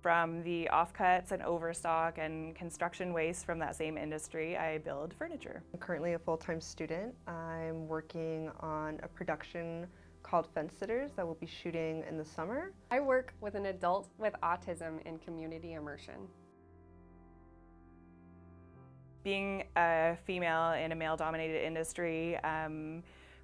From the offcuts and overstock and construction waste from that same industry, I build furniture. I'm currently a full-time student. I'm working on a production called Fence Sitters that we'll be shooting in the summer. I work with an adult with autism in community immersion. Being a female in a male-dominated industry,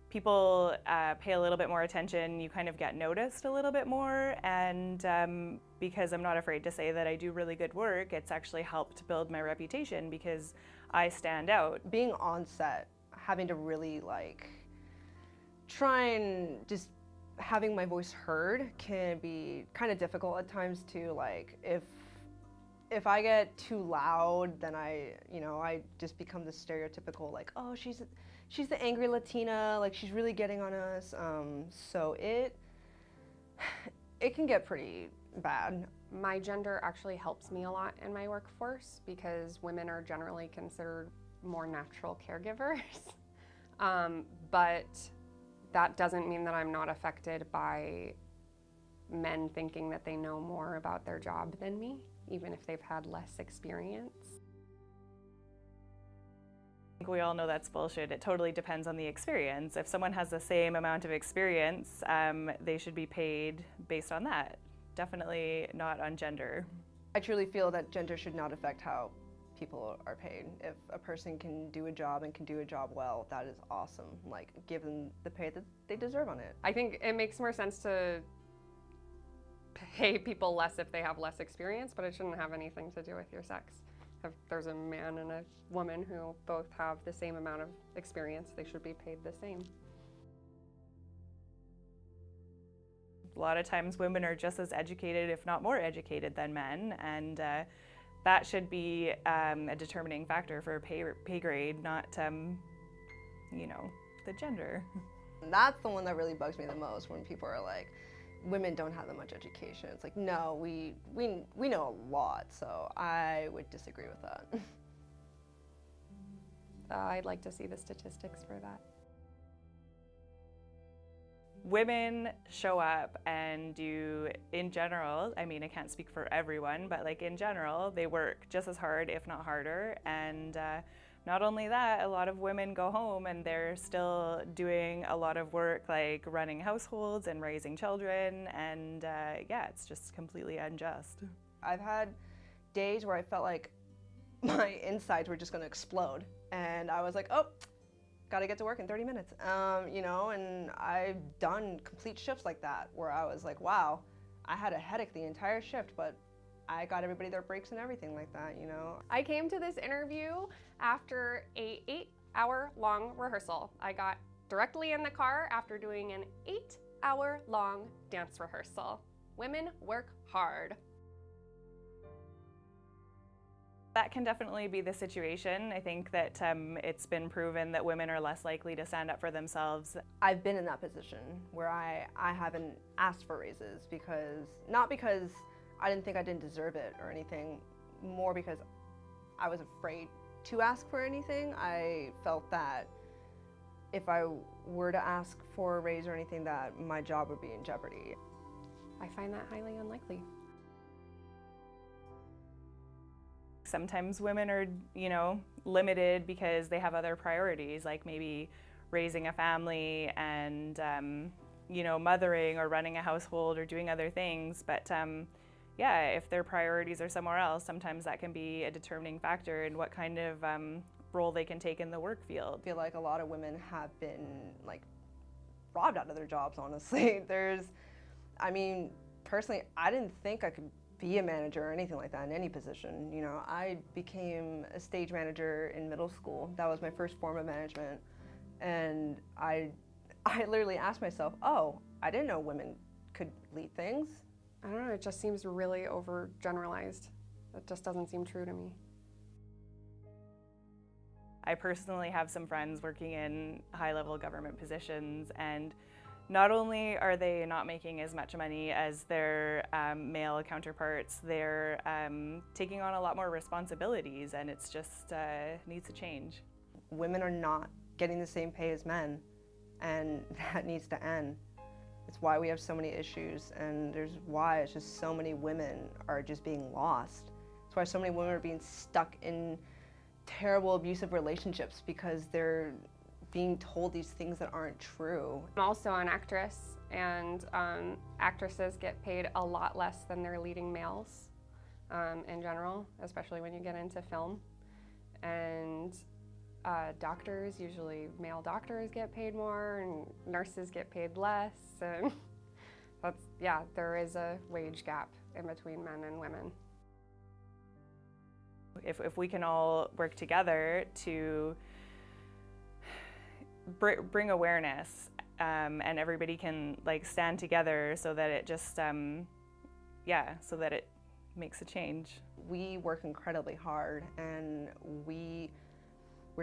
people pay a little bit more attention. You kind of get noticed a little bit more, and because I'm not afraid to say that I do really good work, it's actually helped build my reputation because I stand out. Being on set, having to really try and just having my voice heard can be kind of difficult at times too. If I get too loud, then I just become the stereotypical oh, she's the angry Latina, she's really getting on us. So it can get pretty bad. My gender actually helps me a lot in my workforce because women are generally considered more natural caregivers. But that doesn't mean that I'm not affected by men thinking that they know more about their job than me, even if they've had less experience. I think we all know that's bullshit. It totally depends on the experience. If someone has the same amount of experience, they should be paid based on that. Definitely not on gender. I truly feel that gender should not affect how people are paid. If a person can do a job and can do a job well, that is awesome. Give them the pay that they deserve on it. I think it makes more sense to pay people less if they have less experience, but it shouldn't have anything to do with your sex. If there's a man and a woman who both have the same amount of experience, they should be paid the same. A lot of times women are just as educated, if not more educated than men, and that should be a determining factor for pay grade, not, the gender. That's the one that really bugs me the most, when people are like, women don't have that much education. It's no, we know a lot, so I would disagree with that. I'd like to see the statistics for that. Women show up and do, in general, I can't speak for everyone, but in general, they work just as hard, if not harder. And not only that, a lot of women go home and they're still doing a lot of work running households and raising children. And yeah, it's just completely unjust. I've had days where I felt like my insides were just gonna explode. And I was like, oh, gotta get to work in 30 minutes. And I've done complete shifts like that where I was like, wow, I had a headache the entire shift, but I got everybody their breaks and everything like that, I came to this interview after an 8-hour-long rehearsal. I got directly in the car after doing an 8-hour-long dance rehearsal. Women work hard. That can definitely be the situation. I think that it's been proven that women are less likely to stand up for themselves. I've been in that position where I haven't asked for raises not because I didn't think I didn't deserve it or anything, more because I was afraid to ask for anything. I felt that if I were to ask for a raise or anything, that my job would be in jeopardy. I find that highly unlikely. Sometimes women are, limited because they have other priorities, like maybe raising a family and, mothering or running a household or doing other things. But yeah, if their priorities are somewhere else, sometimes that can be a determining factor in what kind of role they can take in the work field. I feel like a lot of women have been robbed out of their jobs, honestly. Personally, I didn't think I could be a manager or anything like that in any position. I became a stage manager in middle school. That was my first form of management. And I literally asked myself, oh, I didn't know women could lead things. I don't know, it just seems really overgeneralized. It just doesn't seem true to me. I personally have some friends working in high-level government positions, and not only are they not making as much money as their male counterparts, they're taking on a lot more responsibilities, and it's just needs to change. Women are not getting the same pay as men, and that needs to end. It's why we have so many issues, and there's why it's just so many women are just being lost. It's why so many women are being stuck in terrible abusive relationships because they're being told these things that aren't true. I'm also an actress, and actresses get paid a lot less than their leading males in general, especially when you get into film. And doctors, usually male doctors, get paid more, and nurses get paid less. And that's, yeah, there is a wage gap in between men and women. If we can all work together to bring awareness, and everybody can like stand together so that it just, so that it makes a change. We work incredibly hard, and we're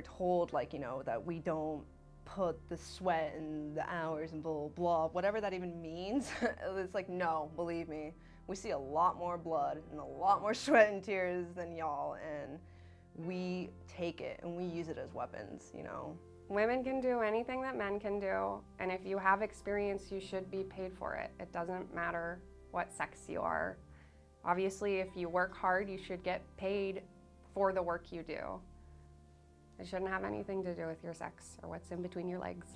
told, like, you know, that we don't put the sweat and the hours and blah, blah, whatever that even means. It's like, no, believe me, we see a lot more blood and a lot more sweat and tears than y'all, and we take it and we use it as weapons, you know. Women can do anything that men can do, and if you have experience, you should be paid for it. It doesn't matter what sex you are. Obviously, if you work hard, you should get paid for the work you do. It shouldn't have anything to do with your sex or what's in between your legs.